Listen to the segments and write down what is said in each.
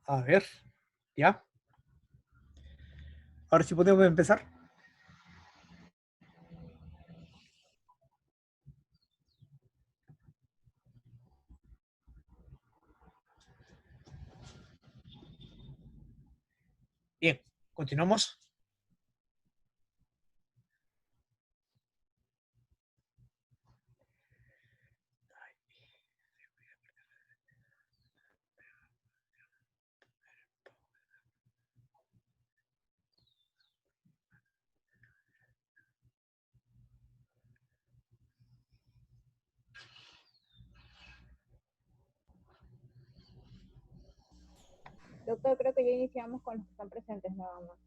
A ver, ya. Ahora sí podemos empezar. Bien, continuamos. Doctor, creo que ya iniciamos con los que están presentes nada más.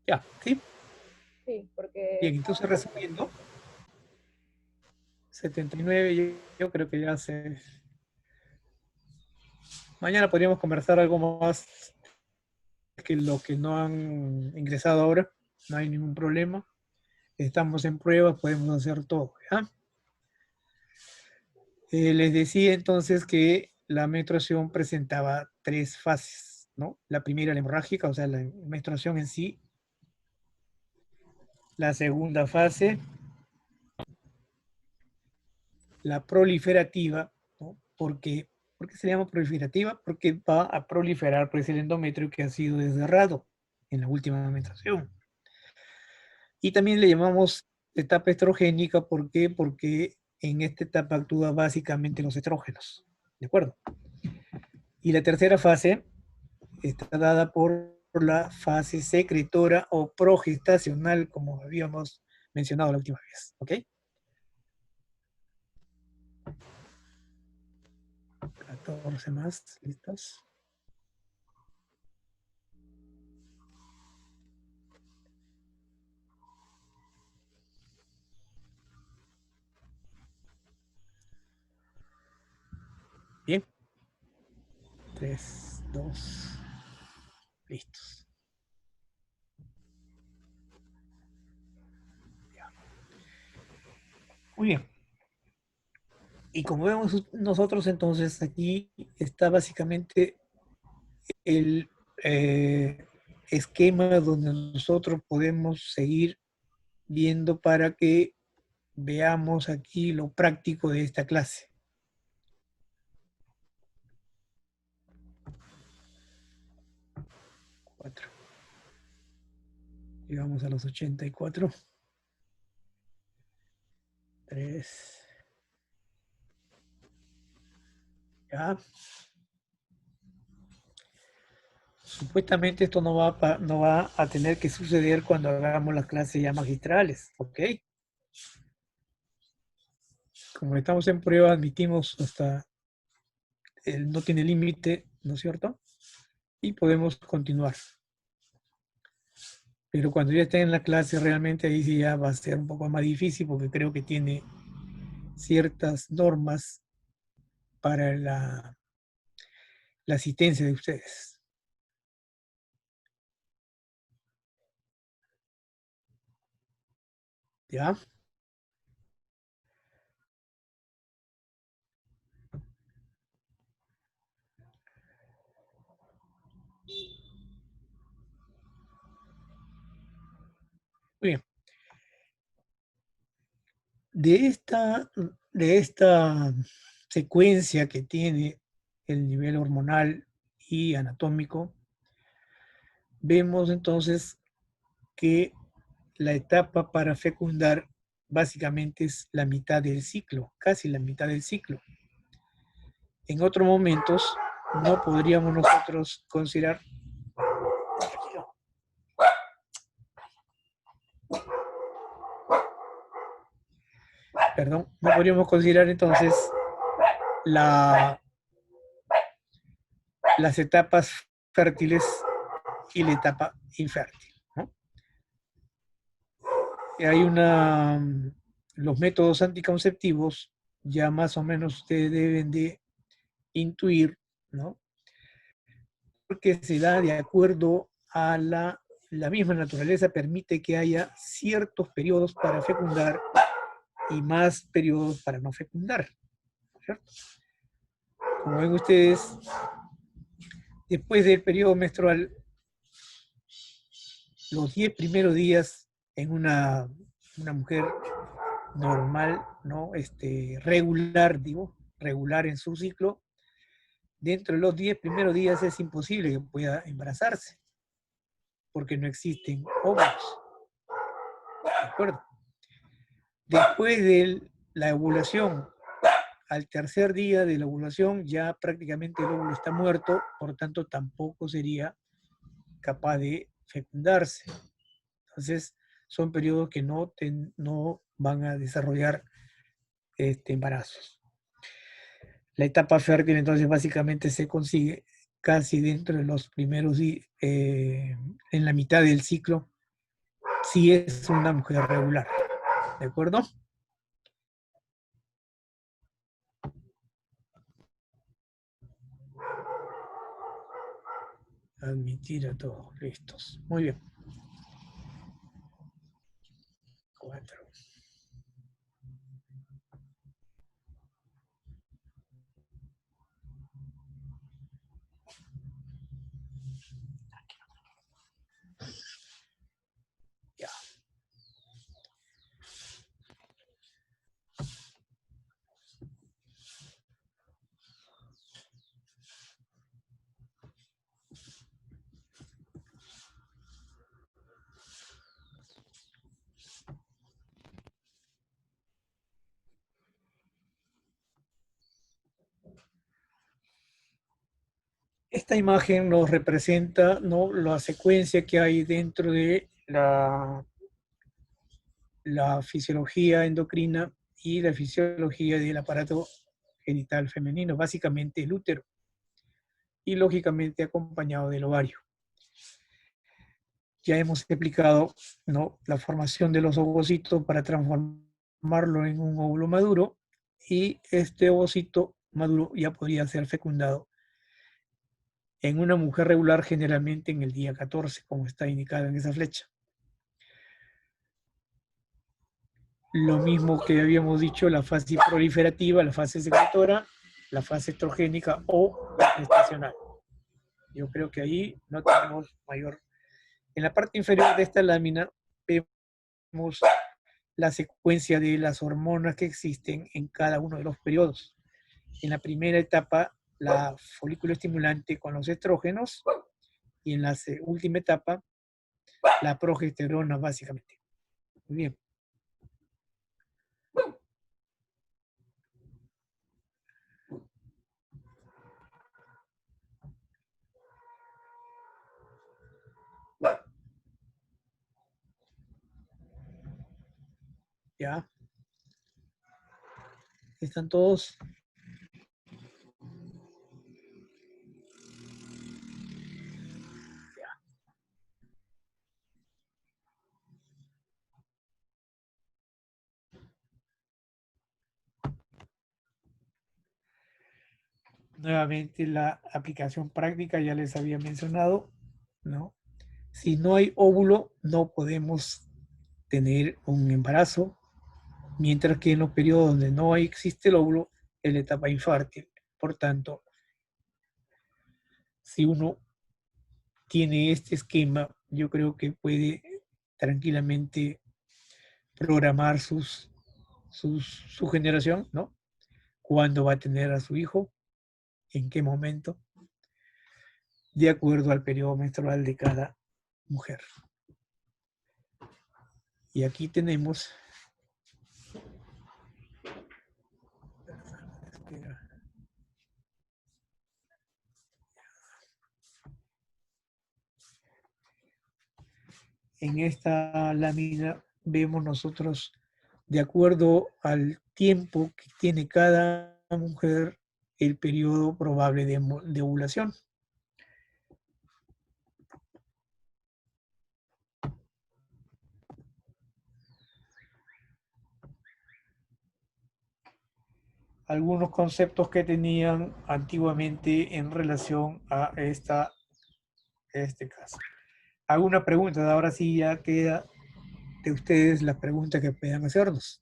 Ya, sí. Sí, porque Bien, entonces resumiendo, 79, yo creo que ya se... Mañana podríamos conversar algo más que lo que no han ingresado ahora. No hay ningún problema. Estamos en pruebas, podemos hacer todo, ¿ya? Les decía entonces que la menstruación presentaba tres fases, ¿no? La primera, la hemorrágica, o sea, la menstruación en sí. La segunda fase, la proliferativa, ¿no? ¿Por qué se llama proliferativa? Porque va a proliferar pues, el endometrio que ha sido desgarrado en la última menstruación. Y también le llamamos etapa estrogénica, ¿por qué? Porque en esta etapa actúa básicamente los estrógenos, ¿de acuerdo? Y la tercera fase está dada por la fase secretora o progestacional, como habíamos mencionado la última vez, ¿ok? 14 más, ¿listos? Bien, 3, 2, listos. Ya. Muy bien. Y como vemos nosotros entonces aquí está básicamente el esquema donde nosotros podemos seguir viendo para que veamos aquí lo práctico de esta clase. Cuatro. Llegamos a los 84. 3. Ya. Supuestamente esto no va a tener que suceder cuando hagamos las clases ya magistrales, ¿ok? Como estamos en prueba, admitimos hasta no tiene límite, ¿no es cierto? Y podemos continuar. Pero cuando ya esté en la clase, realmente ahí sí ya va a ser un poco más difícil porque creo que tiene ciertas normas para la asistencia de ustedes. ¿Ya? Muy bien. De esta, de esta secuencia que tiene el nivel hormonal y anatómico, vemos entonces que la etapa para fecundar básicamente es la mitad del ciclo, casi la mitad del ciclo. En otros momentos no podríamos nosotros considerar, perdón, no podríamos considerar entonces la, las etapas fértiles y la etapa infértil, ¿no? Hay los métodos anticonceptivos, ya más o menos ustedes deben de intuir, ¿no? Porque se da de acuerdo a la misma naturaleza, permite que haya ciertos periodos para fecundar y más periodos para no fecundar, ¿cierto? Como ven ustedes, Después del periodo menstrual, los 10 primeros días en una mujer normal, ¿no? Regular, digo, regular en su ciclo, dentro de los 10 primeros días es imposible que pueda embarazarse, porque no existen óvulos, ¿de acuerdo? Después de la ovulación, al tercer día de la ovulación, ya prácticamente el óvulo está muerto, por tanto tampoco sería capaz de fecundarse. Entonces, son periodos que no van a desarrollar embarazos. La etapa fértil, entonces, básicamente se consigue casi dentro de los primeros días, en la mitad del ciclo, si es una mujer regular. ¿De acuerdo? Admitir a todos. Listos. Muy bien. 4. Ya. Esta imagen nos representa, ¿no?, la secuencia que hay dentro de la fisiología endocrina y la fisiología del aparato genital femenino, básicamente el útero, y lógicamente acompañado del ovario. Ya hemos explicado, ¿no?, la formación de los ovocitos para transformarlo en un óvulo maduro, y este ovocito maduro ya podría ser fecundado en una mujer regular, generalmente en el día 14, como está indicado en esa flecha. Lo mismo que habíamos dicho, la fase proliferativa, la fase secretora, la fase estrogénica o gestacional. Yo creo que ahí no tenemos mayor. En la parte inferior de esta lámina vemos la secuencia de las hormonas que existen en cada uno de los periodos. En la primera etapa, la folículo estimulante con los estrógenos, y en la última etapa, la progesterona, básicamente. Muy bien. Ya. ¿Están todos? Nuevamente la aplicación práctica ya les había mencionado, ¿no? Si no hay óvulo, no podemos tener un embarazo, mientras que en los periodos donde no existe el óvulo, es la etapa infértil. Por tanto, si uno tiene este esquema, yo creo que puede tranquilamente programar su generación, ¿no? Cuándo va a tener a su hijo, en qué momento, de acuerdo al periodo menstrual de cada mujer. Y aquí tenemos, en esta lámina vemos nosotros, de acuerdo al tiempo que tiene cada mujer, el periodo probable de ovulación. Algunos conceptos que tenían antiguamente en relación a este caso. Hago una pregunta, ahora sí ya queda de ustedes la pregunta que puedan hacernos.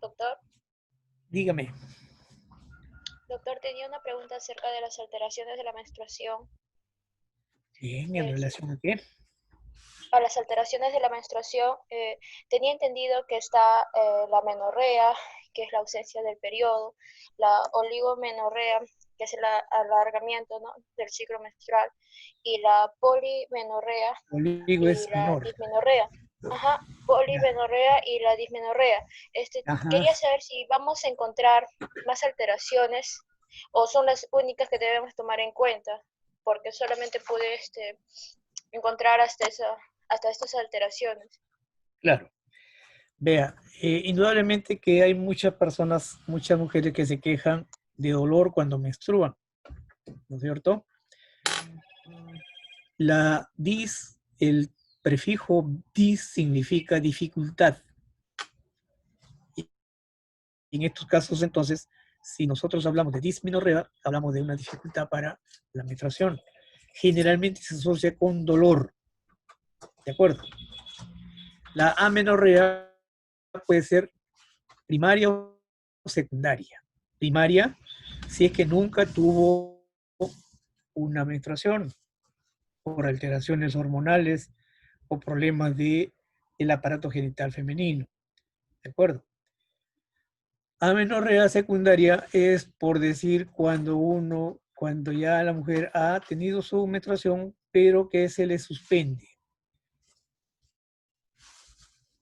Doctor, Dígame. doctor, tenía una pregunta acerca de las alteraciones de la menstruación. Bien, ¿en relación a qué? A las alteraciones de la menstruación, tenía entendido que está la menorrea, que es la ausencia del periodo, la oligomenorrea, que es el alargamiento, ¿no?, del ciclo menstrual, y la polimenorrea Oligo y es la menor. dismenorrea. Ajá, Ya. polimenorrea y la dismenorrea. Ajá. Quería saber si vamos a encontrar más alteraciones o son las únicas que debemos tomar en cuenta, porque solamente pude encontrar hasta estas alteraciones. Claro. Vea, indudablemente que hay muchas personas, muchas mujeres que se quejan de dolor cuando menstruan, ¿no es cierto? La dis, el prefijo dis significa dificultad. Y en estos casos, entonces, si nosotros hablamos de dismenorrea, hablamos de una dificultad para la menstruación. Generalmente se asocia con dolor, ¿de acuerdo? La amenorrea puede ser primaria o secundaria. Primaria, si es que nunca tuvo una menstruación por alteraciones hormonales o problemas del aparato genital femenino. ¿De acuerdo? Amenorrea secundaria es, por decir, cuando ya la mujer ha tenido su menstruación, pero que se le suspende.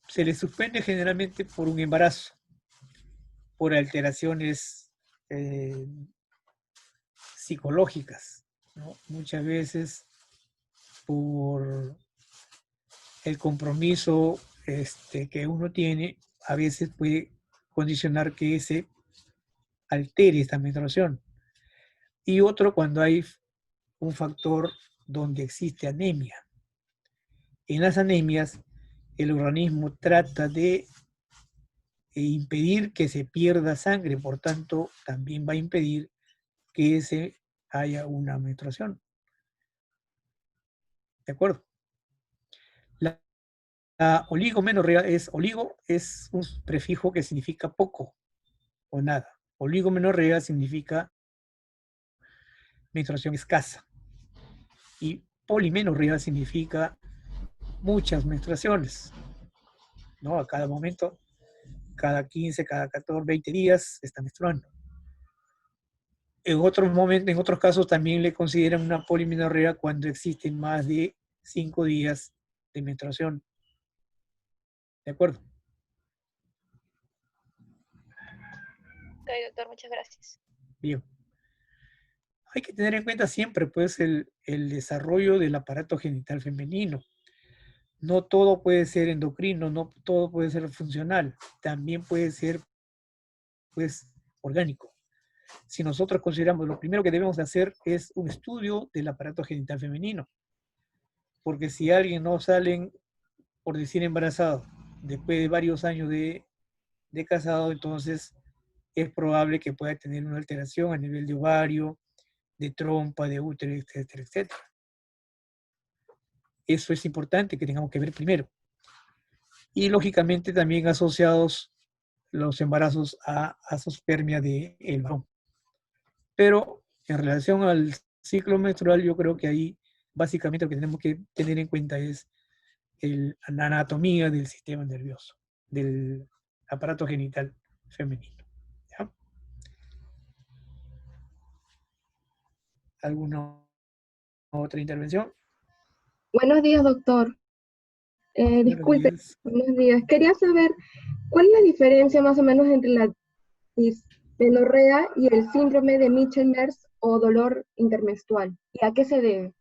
Se le suspende generalmente por un embarazo, por alteraciones psicológicas, ¿no? Muchas veces por el compromiso que uno tiene, a veces puede condicionar que se altere esta menstruación. Y otro cuando hay un factor donde existe anemia. En las anemias, el organismo trata de impedir que se pierda sangre, por tanto, también va a impedir que se haya una menstruación. ¿De acuerdo? La oligomenorrea oligo es un prefijo que significa poco o nada. Oligomenorrea significa menstruación escasa. Y polimenorrea significa muchas menstruaciones, ¿no? A cada momento, cada 15, cada 14, 20 días se está menstruando. En otros momentos, en otros casos también le consideran una polimenorrea cuando existen más de 5 días de menstruación. ¿De acuerdo? Ok, doctor, muchas gracias. Bien. Hay que tener en cuenta siempre, pues, el desarrollo del aparato genital femenino. No todo puede ser endocrino, no todo puede ser funcional. También puede ser, pues, orgánico. Si nosotros consideramos, lo primero que debemos hacer es un estudio del aparato genital femenino. Porque si alguien no sale, por decir embarazado, después de varios años de casado, entonces es probable que pueda tener una alteración a nivel de ovario, de trompa, de útero, etcétera, etcétera. Eso es importante que tengamos que ver primero. Y lógicamente también asociados los embarazos a asospermia del varón. Pero en relación al ciclo menstrual, yo creo que ahí básicamente lo que tenemos que tener en cuenta es la anatomía del sistema nervioso, del aparato genital femenino. ¿Ya? ¿Alguna otra intervención? Buenos días, doctor. Buenos Disculpe, días. buenos días. Quería saber cuál es la diferencia más o menos entre la dismenorrea y el síndrome de Michel-Merz o dolor intermenstrual. ¿Y a qué se debe?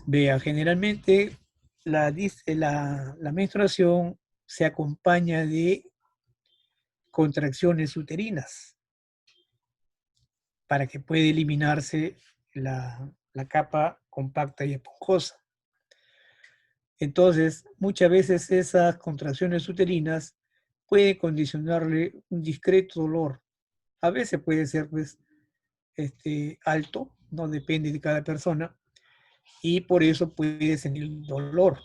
Vea, generalmente la menstruación se acompaña de contracciones uterinas para que pueda eliminarse la capa compacta y esponjosa. Entonces, muchas veces esas contracciones uterinas pueden condicionarle un discreto dolor. A veces puede ser pues, alto, no depende de cada persona, y por eso puede sentir dolor.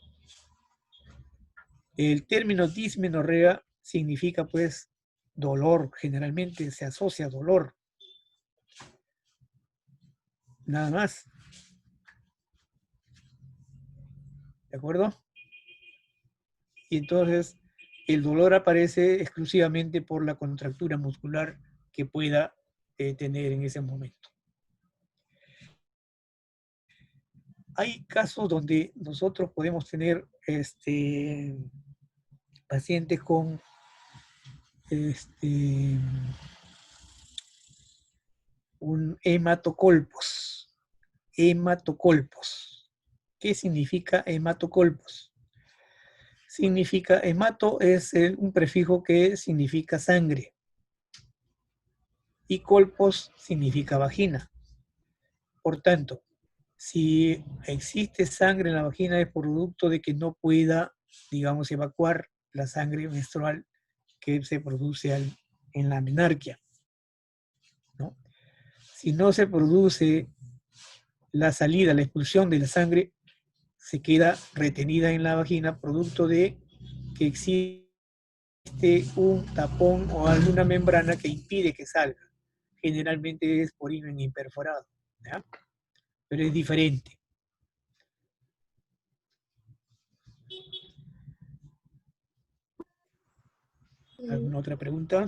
El término dismenorrea significa pues dolor, generalmente se asocia a dolor. Nada más. ¿De acuerdo? Y entonces el dolor aparece exclusivamente por la contractura muscular que pueda tener en ese momento. Hay casos donde nosotros podemos tener pacientes con un hematocolpos. Hematocolpos. ¿Qué significa hematocolpos? Significa, hemato es un prefijo que significa sangre. Y colpos significa vagina. Por tanto, si existe sangre en la vagina es producto de que no pueda, digamos, evacuar la sangre menstrual que se produce en la menarquia, ¿no? Si no se produce la salida, la expulsión de la sangre, se queda retenida en la vagina producto de que existe un tapón o alguna membrana que impide que salga. Generalmente es porinio imperforado, ¿ya? Pero es diferente. ¿Alguna otra pregunta?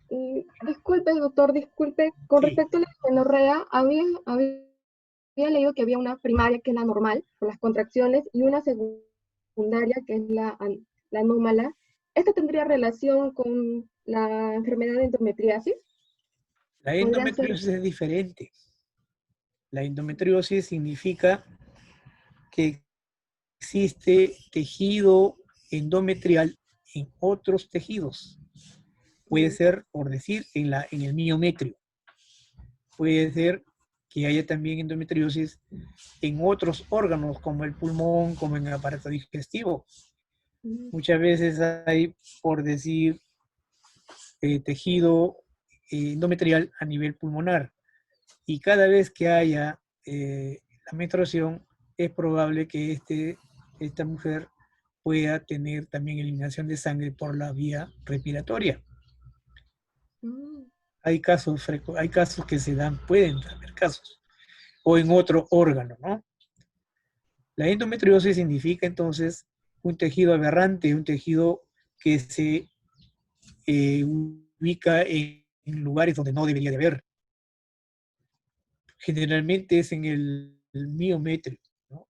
Y disculpe, doctor, disculpe, con Sí. respecto a la menorrea, había leído que había una primaria que es la normal, por las contracciones, y una secundaria que es la anómala. ¿Esta tendría relación con la enfermedad de endometriasis? La ¿Podría ser? endometriosis es diferente. La endometriosis significa que existe tejido endometrial en otros tejidos. Puede ser, por decir, en el miometrio. Puede ser que haya también endometriosis en otros órganos, como el pulmón, como en el aparato digestivo. Muchas veces hay, por decir, tejido endometrial a nivel pulmonar. Y cada vez que haya la menstruación, es probable que esta mujer pueda tener también eliminación de sangre por la vía respiratoria. Hay casos que se dan, pueden haber casos, o en otro órgano, ¿no? La endometriosis significa entonces un tejido aberrante, un tejido que se ubica en lugares donde no debería de haber. Generalmente es en el miometrio, ¿no?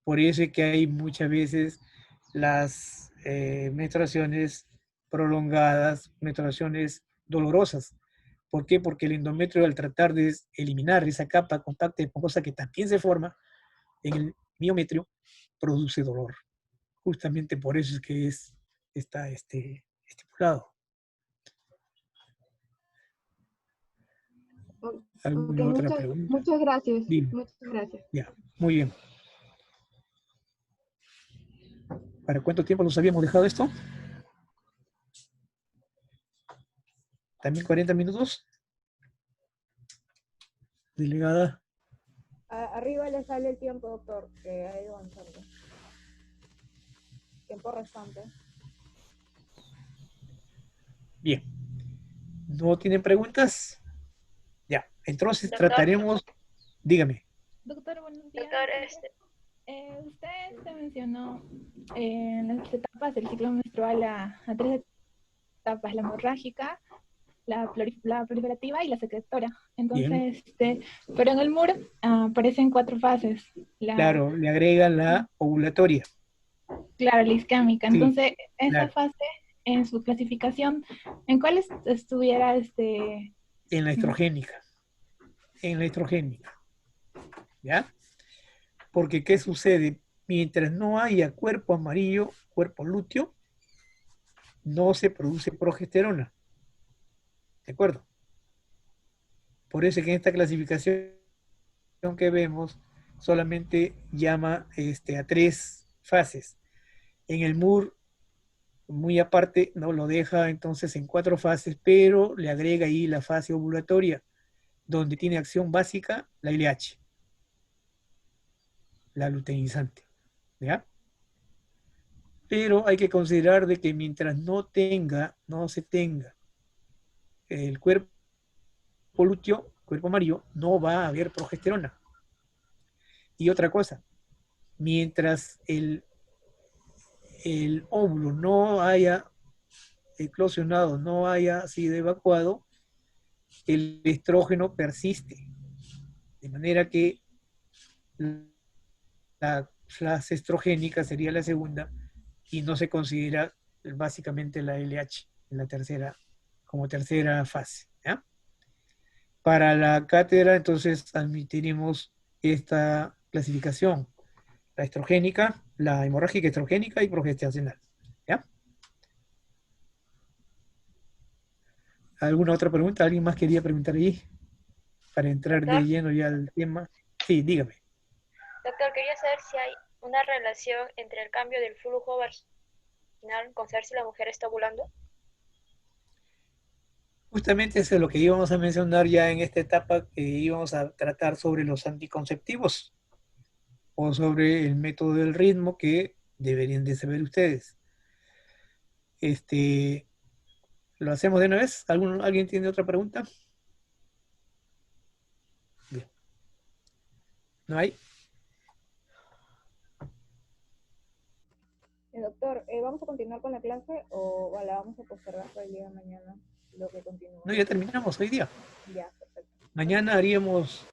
Por eso es que hay muchas veces las menstruaciones prolongadas, menstruaciones dolorosas. ¿Por qué? Porque el endometrio, al tratar de eliminar esa capa compacta y esponjosa que también se forma en el miometrio, produce dolor. Justamente por eso es que está estipulado. ¿Alguna otra pregunta? Muchas gracias. Dime. Muchas gracias. Ya, muy bien. ¿Para cuánto tiempo nos habíamos dejado esto? ¿También 40 minutos? Delegada. Arriba le sale el tiempo, doctor, que ha ido avanzando. Tiempo restante. Bien. ¿No tienen preguntas? Ya, entonces Doctor. trataremos... Dígame. Doctor, buenos días. Doctor, Usted se mencionó en las etapas del ciclo menstrual a 3 etapas, la hemorrágica, la proliferativa y la secretora. Entonces, pero en el MUR aparecen 4 fases. Claro, le agregan la ovulatoria. Claro, la isquémica. Sí, Entonces, esa claro. fase, en su clasificación, ¿en cuál estuviera En la estrogénica. En la estrogénica. ¿Ya? Porque, ¿qué sucede? Mientras no haya cuerpo amarillo, cuerpo lúteo, no se produce progesterona. ¿De acuerdo? Por eso es que en esta clasificación que vemos solamente llama a 3 fases. En el MUR, muy aparte, no lo deja entonces en 4 fases, pero le agrega ahí la fase ovulatoria, donde tiene acción básica la LH, la luteinizante. ¿Ya? pero hay que considerar de que mientras no se tenga el cuerpo lúteo, cuerpo amarillo, no va a haber progesterona. Y otra cosa, mientras el óvulo no haya eclosionado, no haya sido evacuado, el estrógeno persiste. De manera que la fase estrogénica sería la segunda y no se considera básicamente la LH en la tercera, como tercera fase. ¿Ya? Para la cátedra, entonces, admitiremos esta clasificación: la estrogénica, la hemorrágica estrogénica y progestacional. ¿Ya? ¿Alguna otra pregunta? ¿Alguien más quería preguntar ahí? Para entrar de Doctor, lleno ya al tema. Sí, dígame. doctor, quería saber si hay una relación entre el cambio del flujo vaginal con saber si la mujer está ovulando. Justamente eso es lo que íbamos a mencionar ya en esta etapa, que íbamos a tratar sobre los anticonceptivos o sobre el método del ritmo que deberían de saber ustedes. ¿Lo hacemos de una vez? ¿Alguien tiene otra pregunta? Bien. ¿No hay? Doctor, ¿vamos a continuar con la clase o la vamos a postergar para el día de mañana? Lo que continúa. No, ya terminamos hoy día. Ya, perfecto. Mañana haríamos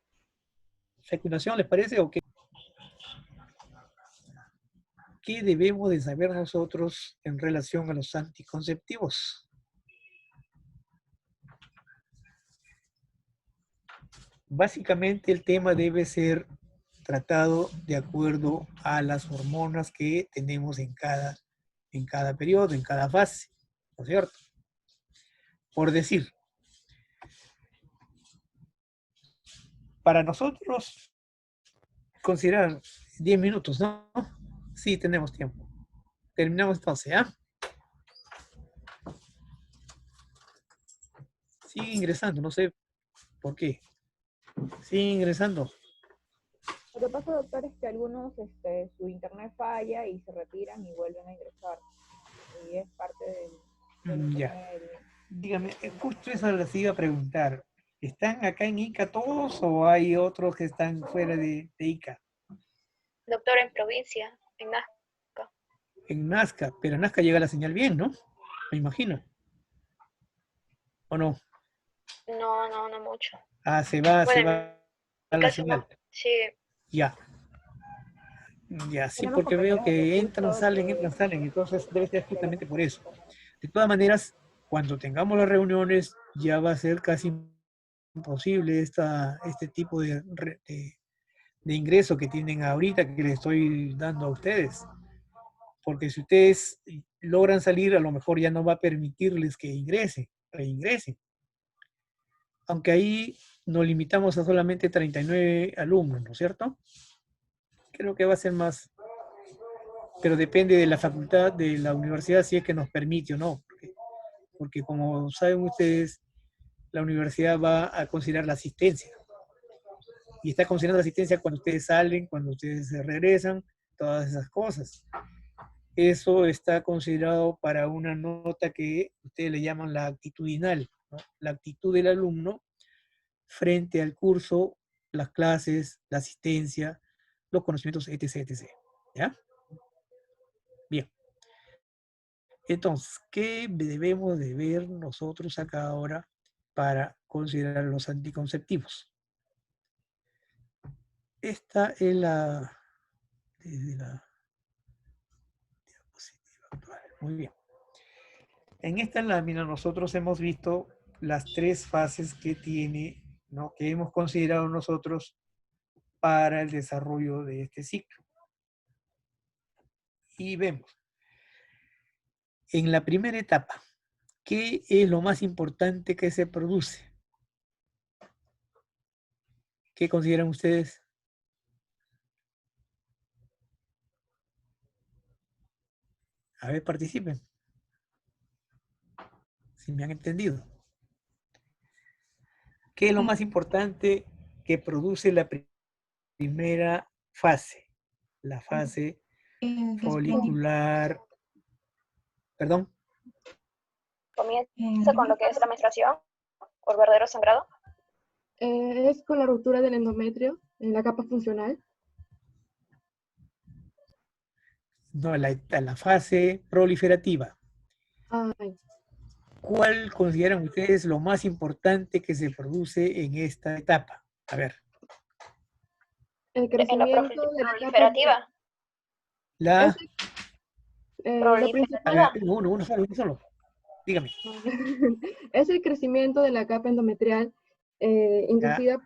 fecundación, ¿les parece? ¿O qué? ¿Qué debemos de saber nosotros en relación a los anticonceptivos? Básicamente el tema debe ser tratado de acuerdo a las hormonas que tenemos en cada periodo, en cada fase, ¿no es cierto? Por decir, para nosotros considerar 10 minutos, ¿no? Sí, tenemos tiempo. Terminamos entonces, ¿ah? Sigue ingresando, no sé por qué. Sigue ingresando. Lo que pasa, doctor, es que algunos su internet falla y se retiran y vuelven a ingresar. Y es parte del Ya. internet. Dígame, justo eso les iba a preguntar. ¿Están acá en ICA todos o hay otros que están fuera de ICA? Doctor, en provincia, en Nazca. En Nazca, pero en Nazca llega la señal bien, ¿no? Me imagino. ¿O no? No mucho. Ah, se Bueno, va en mi la caso señal. no. Sí, Ya. Ya, sí, Tenemos porque veo compañeros de que curso entran, salen. Entonces debe ser justamente por eso. De todas maneras, cuando tengamos las reuniones, ya va a ser casi imposible este tipo de ingreso que tienen ahorita, que les estoy dando a ustedes. Porque si ustedes logran salir, a lo mejor ya no va a permitirles que reingresen. Aunque ahí nos limitamos a solamente 39 alumnos, ¿no es cierto? Creo que va a ser más, pero depende de la facultad, de la universidad, si es que nos permite o no. Porque como saben ustedes, la universidad va a considerar la asistencia. Y está considerando la asistencia cuando ustedes salen, cuando ustedes se regresan, todas esas cosas. Eso está considerado para una nota que ustedes le llaman la actitudinal, ¿no? La actitud del alumno frente al curso, las clases, la asistencia, los conocimientos, etc. ¿Ya? Bien. Entonces, ¿qué debemos de ver nosotros acá ahora para considerar los anticonceptivos? Esta es la diapositiva actual. Muy bien. En esta lámina nosotros hemos visto las tres fases que tiene, ¿no? Que hemos considerado nosotros para el desarrollo de este ciclo. Y vemos, en la primera etapa, ¿qué es lo más importante que se produce? ¿Qué consideran ustedes? A ver, participen. Si me han entendido. ¿Qué es lo más importante que produce la primera fase? La fase folicular Perdón. Comienza con lo que es la menstruación o el verdadero sangrado. Es con la ruptura del endometrio en la capa funcional. No, la fase proliferativa. Ay, ¿Cuál consideran ustedes lo más importante que se produce en esta etapa? A ver, el En la crecimiento de la capa, proliferativa. es, la... lo A principal ver, uno solo. Dígame. es el crecimiento de la capa endometrial ¿Ya? inducida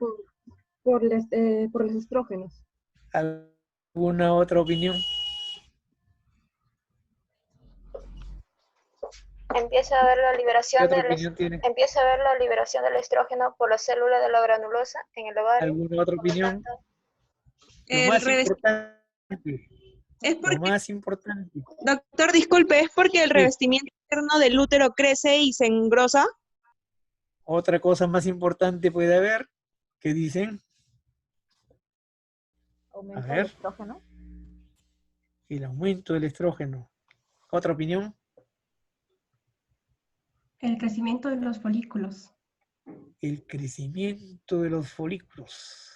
por los estrógenos. ¿Alguna otra opinión? Empieza a ver la ¿Qué liberación otra opinión tiene? empieza a ver la liberación del estrógeno por las células de la granulosa en el ovario. ¿Alguna otra Por lo opinión? tanto, Lo El más reves- importante, es lo porque, más importante. doctor, disculpe, es porque el Sí. revestimiento interno del útero crece y se engrosa. Otra cosa más importante puede haber, ¿qué dicen? A Aumenta el ver, estrógeno. el aumento del estrógeno. ¿Otra opinión? El crecimiento de los folículos. El crecimiento de los folículos.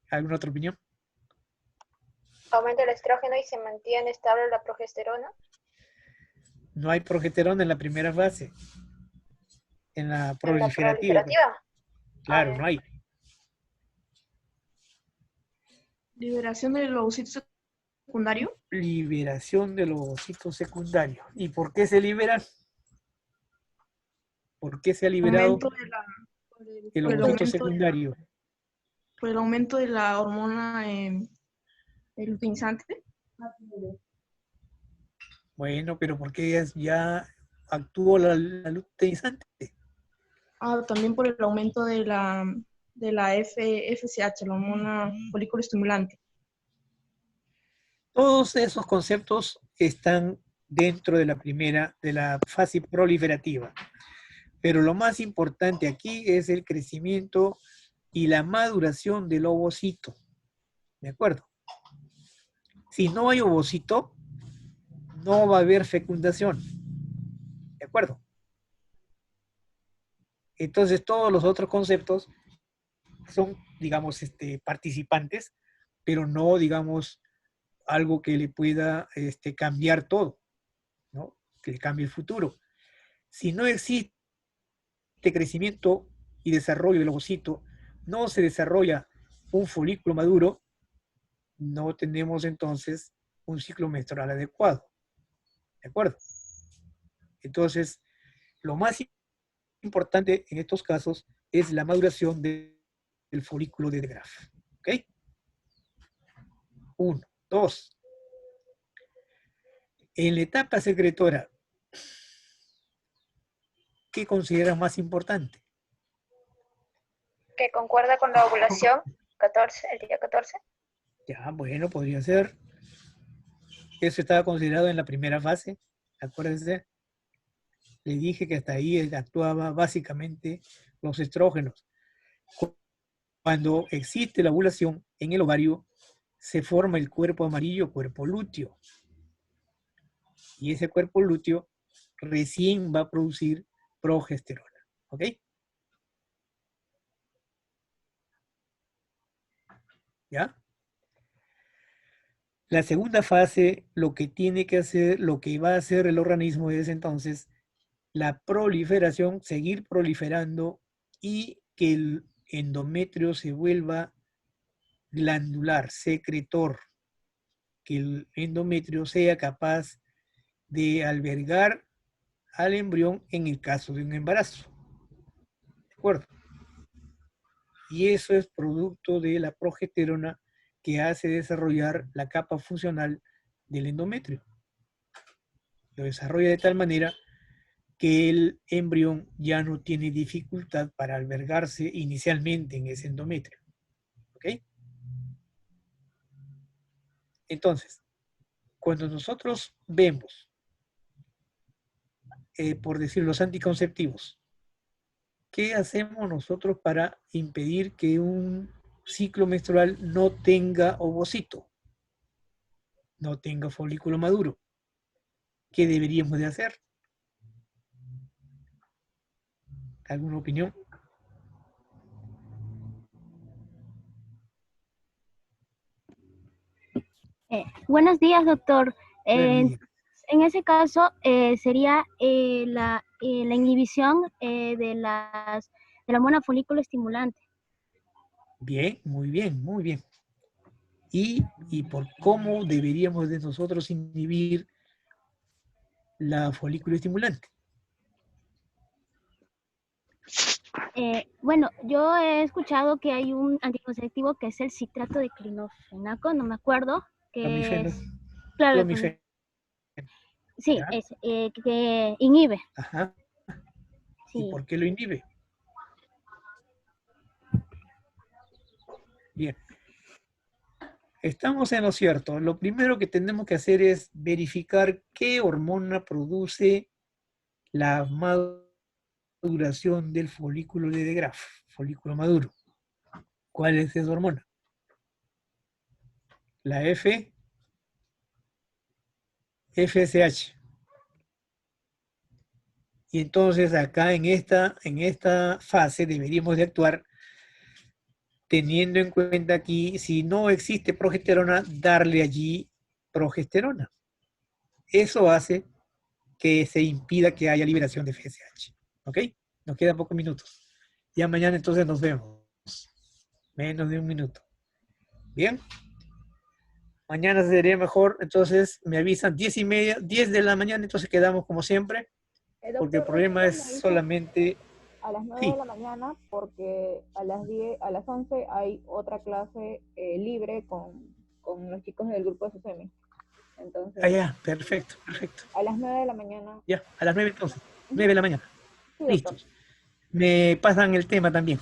¿Alguna otra opinión? aumenta el estrógeno y se mantiene estable la progesterona. No hay progesterona en la primera fase. En la En la proliferativa. proliferativa. Claro, ya. no hay. Liberación del ovocito secundario. Liberación de los ovocitos secundarios. ¿Y por qué se liberan? ¿Por qué se ha liberado Aumento de la, el por el ovocito aumento secundario? por el aumento de la hormona el luteinizante. Bueno, pero ¿por qué ya actuó la luteinizante? También por el aumento de la FSH, la hormona folículo estimulante. Todos esos conceptos están dentro de la fase proliferativa. Pero lo más importante aquí es el crecimiento y la maduración del ovocito. ¿De acuerdo? Si no hay ovocito, no va a haber fecundación. ¿De acuerdo? Entonces todos los otros conceptos son, digamos, participantes, pero no, digamos, algo que le pueda cambiar todo, ¿no? Que le cambie el futuro. Si no existe crecimiento y desarrollo del ovocito, no se desarrolla un folículo maduro, no tenemos entonces un ciclo menstrual adecuado. ¿De acuerdo? Entonces, lo más importante en estos casos es la maduración del folículo de Graf. ¿Ok? 1. 2. En la etapa secretora, ¿qué consideras más importante? Que concuerda con la ovulación, 14, el día 14. Ya, bueno, podría ser. Eso estaba considerado en la primera fase. Acuérdense, le dije que hasta ahí actuaba básicamente los estrógenos. Cuando existe la ovulación en el ovario, se forma el cuerpo amarillo, cuerpo lúteo. Y ese cuerpo lúteo recién va a producir progesterona. ¿Ok? ¿Ya? La segunda fase, lo que tiene que hacer, lo que va a hacer el organismo es entonces la proliferación, seguir proliferando y que el endometrio se vuelva glandular, secretor, que el endometrio sea capaz de albergar al embrión en el caso de un embarazo. ¿De acuerdo? Y eso es producto de la progesterona que hace desarrollar la capa funcional del endometrio. Lo desarrolla de tal manera que el embrión ya no tiene dificultad para albergarse inicialmente en ese endometrio. ¿Ok? Entonces, cuando nosotros vemos, por decir, los anticonceptivos, ¿qué hacemos nosotros para impedir que un ciclo menstrual no tenga ovocito? no tenga folículo maduro. ¿Qué deberíamos de hacer? ¿Alguna opinión? Buenos días, doctor. Buenos días. En ese caso, sería la inhibición de la hormona folículo estimulante. Bien, muy bien, muy bien. Y por cómo deberíamos de nosotros inhibir la folículo estimulante. Bueno, yo he escuchado que hay un anticonceptivo que es el citrato de clorofenaco, no me acuerdo, que Clomifeno. es, claro, Clomifeno. sí, ¿Ya? es, que inhibe. Ajá. ¿Y Sí. por qué lo inhibe? Bien. Estamos en lo cierto. Lo primero que tenemos que hacer es verificar qué hormona produce la maduración del folículo de Graf, folículo maduro. ¿Cuál es esa hormona? La FSH. Y entonces acá en esta fase deberíamos de actuar teniendo en cuenta aquí, si no existe progesterona, darle allí progesterona. Eso hace que se impida que haya liberación de FSH. ¿Ok? Nos quedan pocos minutos. Ya mañana entonces nos vemos. Menos de un minuto. ¿Bien? Mañana sería mejor, entonces me avisan 10:30, 10 de la mañana, entonces quedamos como siempre, porque el Doctor, problema me es avisa solamente... a las 9 de Sí, la mañana porque a las 10, a las 11 hay otra clase libre con los chicos del grupo de SUSEMI. Entonces, allá, perfecto, perfecto. a las 9 de la mañana. Ya, a las 9 entonces, Ujú. 9 de la mañana. Sí, doctor. Listos. Me pasan el tema también.